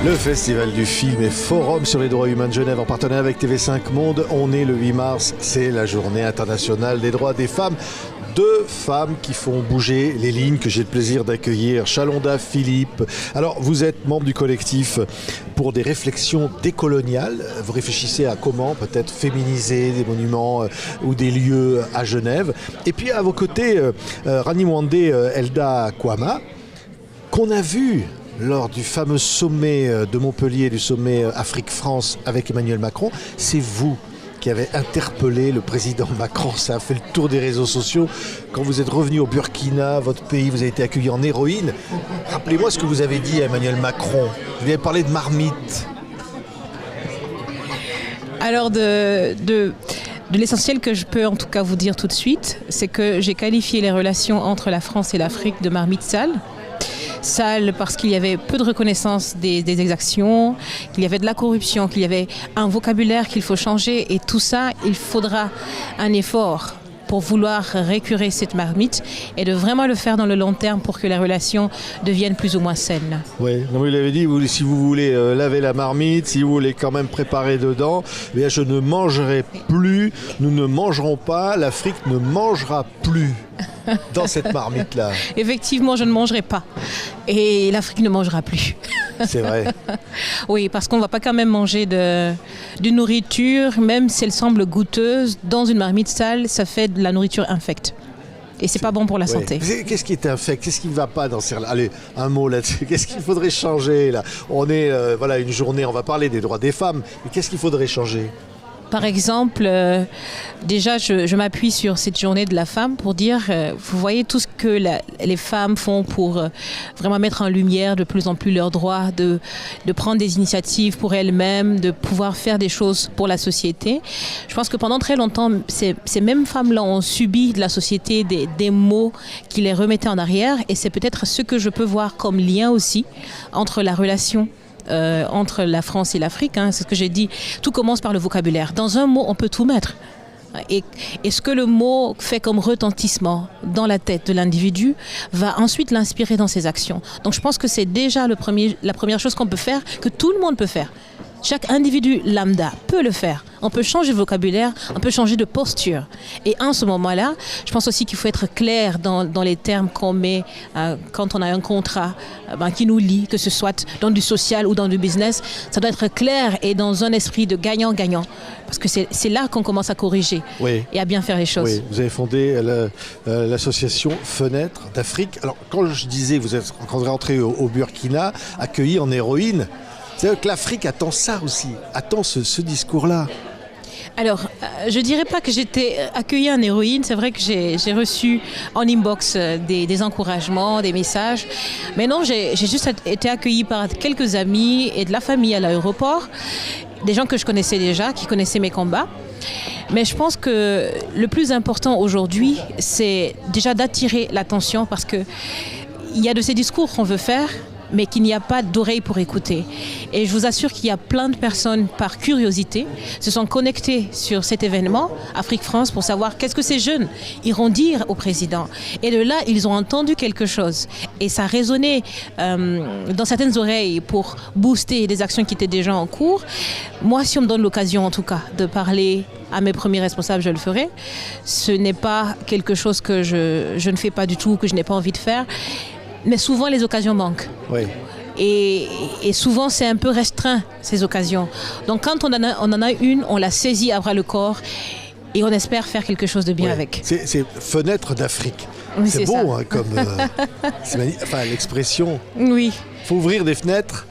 Le Festival du film et Forum sur les droits humains de Genève en partenariat avec TV5 Monde. On est le 8 mars, c'est la journée internationale des droits des femmes. Deux femmes qui font bouger les lignes que j'ai le plaisir d'accueillir. Chalonda Philippe. Alors, vous êtes membre du collectif pour des réflexions décoloniales. Vous réfléchissez à comment peut-être féminiser des monuments ou des lieux à Genève. Et puis à vos côtés, Rani Mwande Elda Kwama, qu'on a vu lors du fameux sommet de Montpellier, du sommet Afrique-France avec Emmanuel Macron. C'est vous qui avez interpellé le président Macron. Ça a fait le tour des réseaux sociaux. Quand vous êtes revenu au Burkina, votre pays, vous avez été accueilli en héroïne. Rappelez-moi ce que vous avez dit à Emmanuel Macron. Vous lui avez parlé de marmite. Alors de l'essentiel que je peux en tout cas vous dire tout de suite, c'est que j'ai qualifié les relations entre la France et l'Afrique de marmite sale. Sale parce qu'il y avait peu de reconnaissance des exactions, qu'il y avait de la corruption, qu'il y avait un vocabulaire qu'il faut changer et tout ça, il faudra un effort pour vouloir récurer cette marmite et de vraiment le faire dans le long terme pour que les relations deviennent plus ou moins saines. Oui, vous l'avez dit, si vous voulez laver la marmite, si vous voulez quand même préparer dedans, eh bien je ne mangerai plus, nous ne mangerons pas, l'Afrique ne mangera plus dans cette marmite-là. Effectivement, je ne mangerai pas et l'Afrique ne mangera plus. C'est vrai. Oui, parce qu'on ne va pas quand même manger d'une nourriture, même si elle semble goûteuse, dans une marmite sale, ça fait de la nourriture infecte. Et c'est pas bon pour la santé. Qu'est-ce qui est infect? Qu'est-ce qui ne va pas dans ces... Allez, un mot là-dessus. Qu'est-ce qu'il faudrait changer là? On est, une journée, on va parler des droits des femmes, mais qu'est-ce qu'il faudrait changer? Par exemple, déjà, je m'appuie sur cette journée de la femme pour dire, vous voyez tout ce que les femmes font pour vraiment mettre en lumière de plus en plus leurs droits, de prendre des initiatives pour elles-mêmes, de pouvoir faire des choses pour la société. Je pense que pendant très longtemps, ces mêmes femmes-là ont subi de la société des mots qui les remettaient en arrière et c'est peut-être ce que je peux voir comme lien aussi entre la relation entre la France et l'Afrique, c'est ce que j'ai dit, tout commence par le vocabulaire. Dans un mot, on peut tout mettre. Et ce que le mot fait comme retentissement dans la tête de l'individu va ensuite l'inspirer dans ses actions. Donc je pense que c'est déjà la première chose qu'on peut faire, que tout le monde peut faire. Chaque individu lambda peut le faire. On peut changer de vocabulaire, on peut changer de posture. Et en ce moment-là, je pense aussi qu'il faut être clair dans les termes qu'on met quand on a un contrat qui nous lie, que ce soit dans du social ou dans du business. Ça doit être clair et dans un esprit de gagnant-gagnant. Parce que c'est là qu'on commence à corriger et à bien faire les choses. Oui, vous avez fondé l'association Fenêtre d'Afrique. Alors, quand je disais que vous êtes rentré au Burkina, accueilli en héroïne, c'est-à-dire que l'Afrique attend ça aussi, attend ce discours-là. Alors, je ne dirais pas que j'étais accueillie en héroïne. C'est vrai que j'ai reçu en inbox des encouragements, des messages. Mais non, j'ai juste été accueillie par quelques amis et de la famille à l'aéroport. Des gens que je connaissais déjà, qui connaissaient mes combats. Mais je pense que le plus important aujourd'hui, c'est déjà d'attirer l'attention parce qu'il y a de ces discours qu'on veut faire, mais qu'il n'y a pas d'oreille pour écouter. Et je vous assure qu'il y a plein de personnes, par curiosité, se sont connectées sur cet événement, Afrique-France, pour savoir qu'est-ce que ces jeunes iront dire au président. Et de là, ils ont entendu quelque chose. Et ça a résonné dans certaines oreilles pour booster des actions qui étaient déjà en cours. Moi, si on me donne l'occasion, en tout cas, de parler à mes premiers responsables, je le ferai. Ce n'est pas quelque chose que je ne fais pas du tout, que je n'ai pas envie de faire. Mais souvent, les occasions manquent. Oui. Et souvent, c'est un peu restreint, ces occasions. Donc, quand on en a une, on la saisit à bras le corps et on espère faire quelque chose de bien avec. C'est Fenêtre d'Afrique. Oui, c'est beau, ça. Comme l'expression. Oui. Il faut ouvrir des fenêtres.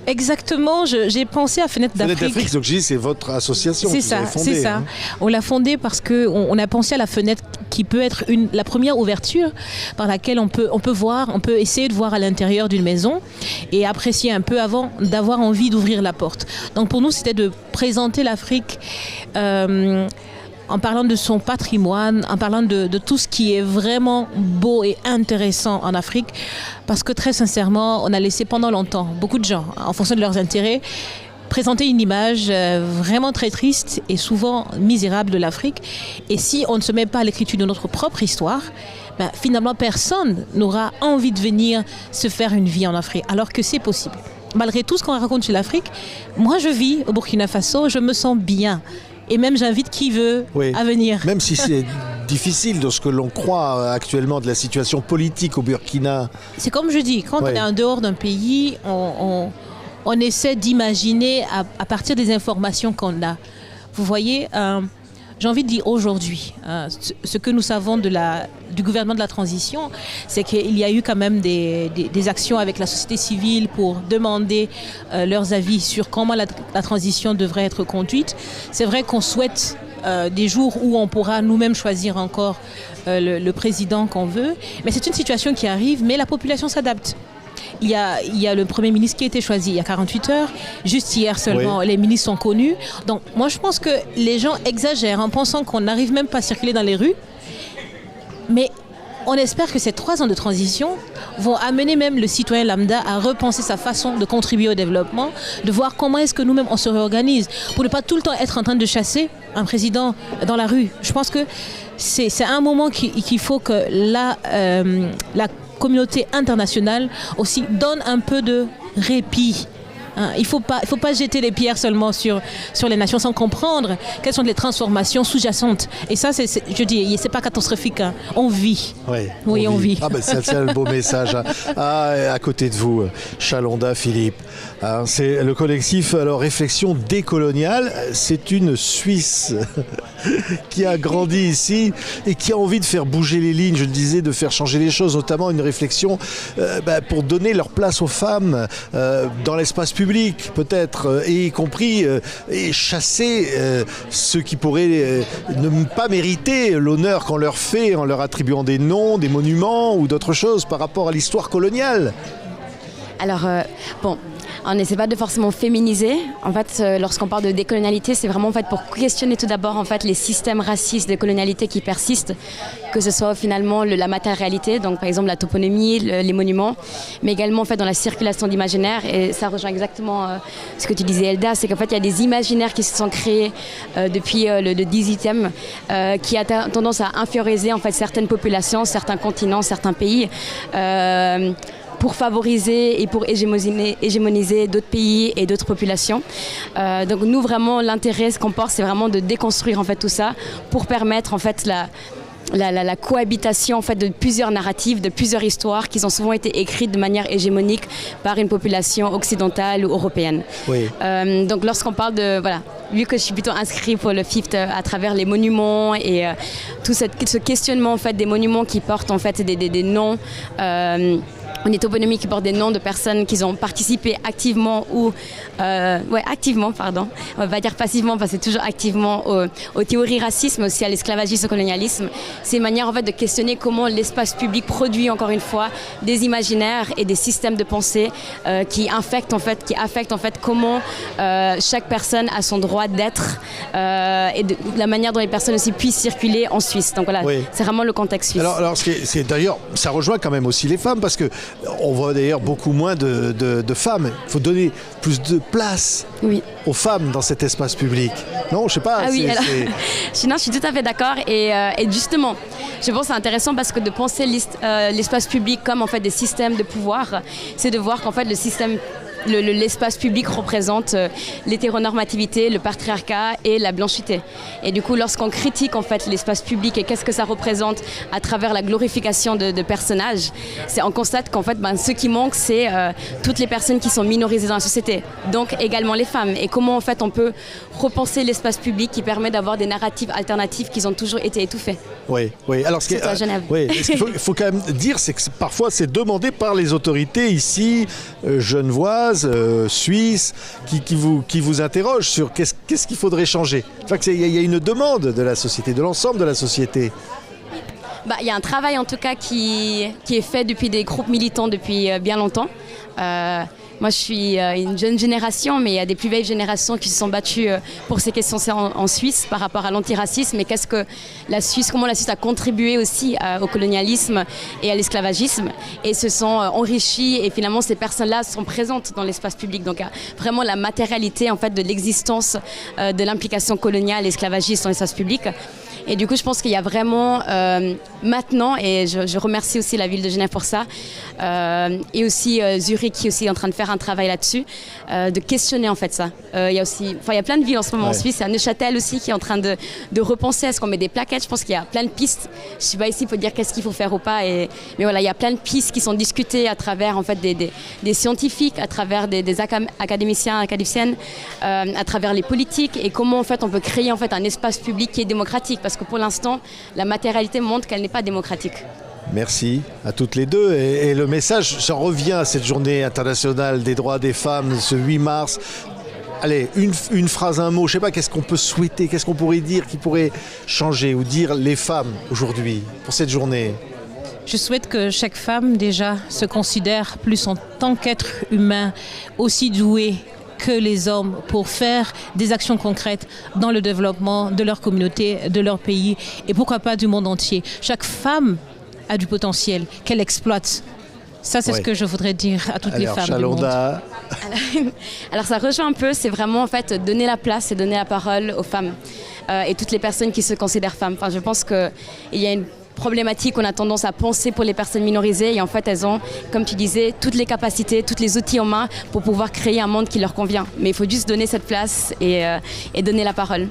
Exactement, j'ai pensé à Fenêtre d'Afrique. Fenêtre d'Afrique, donc je dis, c'est votre association. C'est ça, c'est ça. On l'a fondée parce qu'on a pensé à la fenêtre qui peut être la première ouverture par laquelle on peut essayer de voir à l'intérieur d'une maison et apprécier un peu avant d'avoir envie d'ouvrir la porte. Donc pour nous, c'était de présenter l'Afrique en parlant de son patrimoine, en parlant de tout ce qui est vraiment beau et intéressant en Afrique. Parce que très sincèrement, on a laissé pendant longtemps beaucoup de gens, en fonction de leurs intérêts, présenter une image vraiment très triste et souvent misérable de l'Afrique. Et si on ne se met pas à l'écriture de notre propre histoire, finalement personne n'aura envie de venir se faire une vie en Afrique, alors que c'est possible. malgré tout ce qu'on raconte sur l'Afrique, moi je vis au Burkina Faso, je me sens bien. Et même j'invite qui veut à venir. Même si c'est difficile de ce que l'on croit actuellement de la situation politique au Burkina. C'est comme je dis, quand on est en dehors d'un pays, on essaie d'imaginer à partir des informations qu'on a. Vous voyez, j'ai envie de dire aujourd'hui, ce que nous savons du gouvernement de la transition, c'est qu'il y a eu quand même des actions avec la société civile pour demander leurs avis sur comment la transition devrait être conduite. C'est vrai qu'on souhaite des jours où on pourra nous-mêmes choisir encore le président qu'on veut, mais c'est une situation qui arrive, mais la population s'adapte. Il y a le Premier ministre qui a été choisi il y a 48 heures. Juste hier seulement, les ministres sont connus. Donc moi, je pense que les gens exagèrent en pensant qu'on n'arrive même pas à circuler dans les rues. Mais on espère que ces 3 ans de transition vont amener même le citoyen lambda à repenser sa façon de contribuer au développement, de voir comment est-ce que nous-mêmes on se réorganise pour ne pas tout le temps être en train de chasser un président dans la rue. Je pense que c'est un moment qu'il faut que la communauté internationale aussi donne un peu de répit. Il faut pas jeter les pierres seulement sur les nations sans comprendre quelles sont les transformations sous-jacentes. Et ça, je dis, c'est pas catastrophique. Hein. On vit. Oui, on vit. Ah ben, c'est le beau message. À côté de vous, Chalonda Philippe. C'est le collectif Réflexion décoloniale. C'est une Suisse qui a grandi ici et qui a envie de faire bouger les lignes, je le disais, de faire changer les choses, notamment une réflexion pour donner leur place aux femmes dans l'espace public peut-être, et y compris et chasser ceux qui pourraient ne pas mériter l'honneur qu'on leur fait en leur attribuant des noms, des monuments ou d'autres choses par rapport à l'histoire coloniale. Alors, on n'essaie pas de forcément féminiser. En fait, lorsqu'on parle de décolonialité, c'est vraiment en fait, pour questionner tout d'abord en fait, les systèmes racistes de colonialité qui persistent, que ce soit finalement la matérialité, donc par exemple la toponymie, les monuments, mais également en fait, dans la circulation d'imaginaires. Et ça rejoint exactement ce que tu disais, Elda, c'est qu'en fait, il y a des imaginaires qui se sont créés depuis le 18e, qui a tendance à inférioriser en fait, certaines populations, certains continents, certains pays. Pour favoriser et pour hégémoniser d'autres pays et d'autres populations. Donc nous, vraiment, l'intérêt, ce qu'on porte, c'est vraiment de déconstruire en fait, tout ça pour permettre en fait, la cohabitation en fait, de plusieurs narratifs, de plusieurs histoires qui ont souvent été écrites de manière hégémonique par une population occidentale ou européenne. Donc lorsqu'on parle de... Voilà, vu que je suis plutôt inscrite pour le FIFT à travers les monuments et tout ce questionnement en fait, des monuments qui portent en fait, des noms... On est toponymie qui porte des noms de personnes qui ont participé activement ou... activement, pardon. On va pas dire passivement parce que c'est toujours activement aux théories racistes, mais aussi à l'esclavagisme, au colonialisme. C'est une manière en fait, de questionner comment l'espace public produit encore une fois des imaginaires et des systèmes de pensée qui affectent en fait comment chaque personne a son droit d'être et de la manière dont les personnes aussi puissent circuler en Suisse. Donc voilà, c'est vraiment le contexte suisse. Alors d'ailleurs, ça rejoint quand même aussi les femmes parce que on voit d'ailleurs beaucoup moins de femmes. Il faut donner plus de place aux femmes dans cet espace public. Non, je sais pas. Non, je suis tout à fait d'accord. Et justement, je pense que c'est intéressant parce que de penser l'espace public comme en fait des systèmes de pouvoir, c'est de voir qu'en fait le système l'espace public représente l'hétéronormativité, le patriarcat et la blanchité. Et du coup, lorsqu'on critique en fait l'espace public et qu'est-ce que ça représente à travers la glorification de personnages, on constate qu'en fait, ce qui manque, c'est toutes les personnes qui sont minorisées dans la société, donc également les femmes. Et comment en fait on peut repenser l'espace public qui permet d'avoir des narratifs alternatifs qui ont toujours été étouffés. Oui. Alors, ce qu'il faut quand même dire, c'est que parfois c'est demandé par les autorités ici, genevoises, suisses, qui vous interrogent sur qu'est-ce qu'il faudrait changer. Enfin, il y a une demande de la société, de l'ensemble de la société. Il y a un travail en tout cas qui est fait depuis des groupes militants depuis bien longtemps. Moi, je suis une jeune génération, mais il y a des plus vieilles générations qui se sont battues pour ces questions en Suisse par rapport à l'antiracisme. Et comment la Suisse a contribué aussi au colonialisme et à l'esclavagisme et se sont enrichies. Et finalement, ces personnes-là sont présentes dans l'espace public. Donc, vraiment la matérialité en fait, de l'existence de l'implication coloniale et esclavagiste dans l'espace public. Et du coup, je pense qu'il y a vraiment maintenant, et je remercie aussi la ville de Genève pour ça, et aussi Zurich qui est aussi en train de faire un travail là-dessus, de questionner en fait ça. Il y a aussi, il y a plein de villes en ce moment en Suisse. Il y a Neuchâtel aussi qui est en train de repenser à ce qu'on met des plaquettes. Je pense qu'il y a plein de pistes. Je suis pas ici pour dire qu'est-ce qu'il faut faire ou pas. Mais voilà, il y a plein de pistes qui sont discutées à travers en fait des scientifiques, à travers des académiciens, académiciennes, à travers les politiques et comment en fait on peut créer en fait un espace public qui est démocratique parce que pour l'instant la matérialité montre qu'elle n'est pas démocratique. Merci à toutes les deux. Et le message, ça revient à cette journée internationale des droits des femmes, ce 8 mars. Allez, une phrase, un mot, je ne sais pas, qu'est-ce qu'on peut souhaiter, qu'est-ce qu'on pourrait dire qui pourrait changer ou dire les femmes aujourd'hui pour cette journée? Je souhaite que chaque femme déjà se considère plus en tant qu'être humain, aussi douée que les hommes pour faire des actions concrètes dans le développement de leur communauté, de leur pays et pourquoi pas du monde entier. Chaque femme a du potentiel, qu'elle exploite. Ça, c'est ce que je voudrais dire à toutes les femmes Chalonda. du monde. Alors ça rejoint un peu, c'est vraiment en fait donner la place et donner la parole aux femmes et toutes les personnes qui se considèrent femmes. Enfin, je pense qu'il y a une problématique qu'on a tendance à penser pour les personnes minorisées et en fait elles ont, comme tu disais, toutes les capacités, tous les outils en main pour pouvoir créer un monde qui leur convient. Mais il faut juste donner cette place et donner la parole.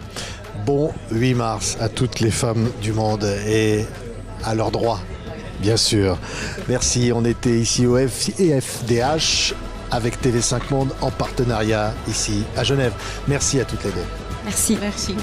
Bon 8 mars à toutes les femmes du monde et à leurs droits. Bien sûr. Merci. On était ici au EFDH avec TV5 Monde en partenariat ici à Genève. Merci à toutes les deux. Merci. Merci.